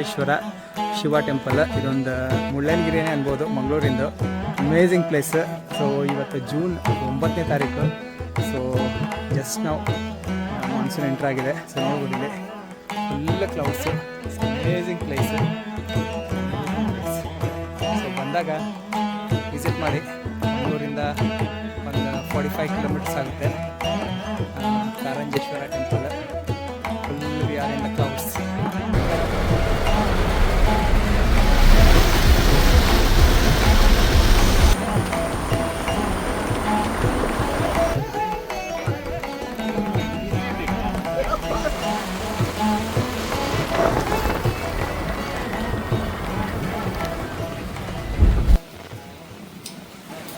ಕಾರಂಜೇಶ್ವರ Shiva temple. ಇದೊಂದು ಮುಳ್ಳಯ್ಯನಗಿರಿನೇ ಅನ್ಬೋದು, ಮಂಗಳೂರಿಂದು. Amazing place. ಸೊ ಇವತ್ತು ಜೂನ್ 9ನೇ ತಾರೀಕು. ಸೊ ಜಸ್ಟ್ ನಾವು ಮಾನ್ಸೂನ್ ಎಂಟ್ರ್ ಆಗಿದೆ. ಸೊ ನೋಡ್ಬೋದಿಲ್ಲಿ full clouds. Amazing place. So ಬಂದಾಗ ವಿಸಿಟ್ ಮಾಡಿ. ಮಂಗಳೂರಿಂದ ಒಂದು 45 ಕಿಲೋಮೀಟರ್ಸ್ ಆಗುತ್ತೆ Karanjeshwara temple. Full we are in the clouds.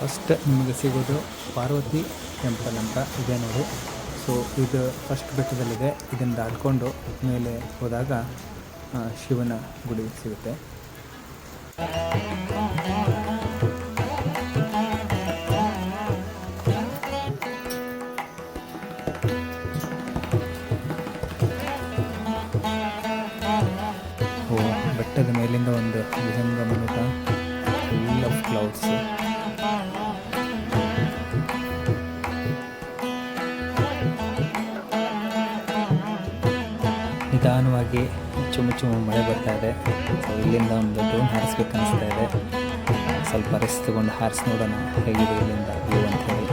First ನಿಮಗೆ ಸಿಗೋದು ಪಾರ್ವತಿ ಟೆಂಪಲ್ ಅಂತ ಇದೆ ನೋಡಿ. ಸೊ ಇದು ಫಸ್ಟ್ ಬೆಟ್ಟದಲ್ಲಿದೆ. ಇದನ್ನು ದಾಟ್ಕೊಂಡು ಮೇಲೆ ಹೋದಾಗ ಶಿವನ ಗುಡಿ ಸಿಗುತ್ತೆ. ಬೆಟ್ಟದ ಮೇಲಿಂದ ಒಂದು ವಿಹಂಗಮನ ಫುಲ್ ಆಫ್ ಕ್ಲೌಡ್ಸ್. ನಿಧಾನವಾಗಿ ಚುಮ್ಮು ಮಳೆ ಬರ್ತಾ ಇದೆ. ಸೊ ಇಲ್ಲಿಂದ ಒಂದು ಡ್ರೋನ್ ಹಾರಿಸ್ಬೇಕು ಅನಿಸ್ತಾ ಇದೆ. ಸ್ವಲ್ಪ ರೆಸ್ಟ್ ತಗೊಂಡು ಹಾರಿಸಿ ನೋಡೋಣ ಹೇಗಿದೆ ಇಲ್ಲಿಂದ ವ್ಯೂ ಅಂತ ಹೇಳಿ.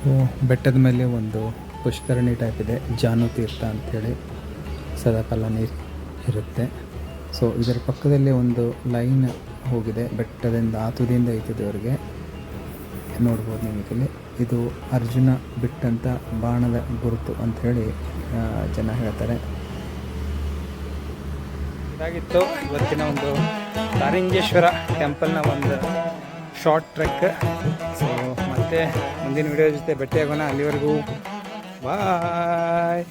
ಸೊ ಬೆಟ್ಟದ ಮೇಲೆ ಒಂದು ಪುಷ್ಕರಣಿ ಟೈಪ್ ಇದೆ, ಜಾನು ತೀರ್ಥ ಅಂಥೇಳಿ. ಸದಾಕಾಲ ನೀರು ಇರುತ್ತೆ. ಸೊ ಇದರ ಪಕ್ಕದಲ್ಲೇ ಒಂದು ಲೈನ್ ಹೋಗಿದೆ ಬೆಟ್ಟದಿಂದ, ಆ ತುದಿಯಿಂದ ಈ ತುದಿಯವರೆಗೆ ನೋಡ್ಬೋದು ನಿಮಗಿಲ್ಲಿ. ಇದು ಅರ್ಜುನ ಬಿಟ್ಟಂಥ ಬಾಣದ ಗುರುತು ಅಂಥೇಳಿ ಜನ ಹೇಳ್ತಾರೆ. ಇದಾಗಿತ್ತು ಇವತ್ತಿನ ಒಂದು ಕಾರಂಜೇಶ್ವರ ಟೆಂಪಲ್ನ ಒಂದು ಶಾರ್ಟ್ ಟ್ರೆಕ್. ಸೊ ಮತ್ತೆ ಮುಂದಿನ ವಿಡಿಯೋ ಜೊತೆ ಭೇಟಿಯಾಗೋಣ. ಅಲ್ಲಿವರೆಗೂ ಬಾಯ್.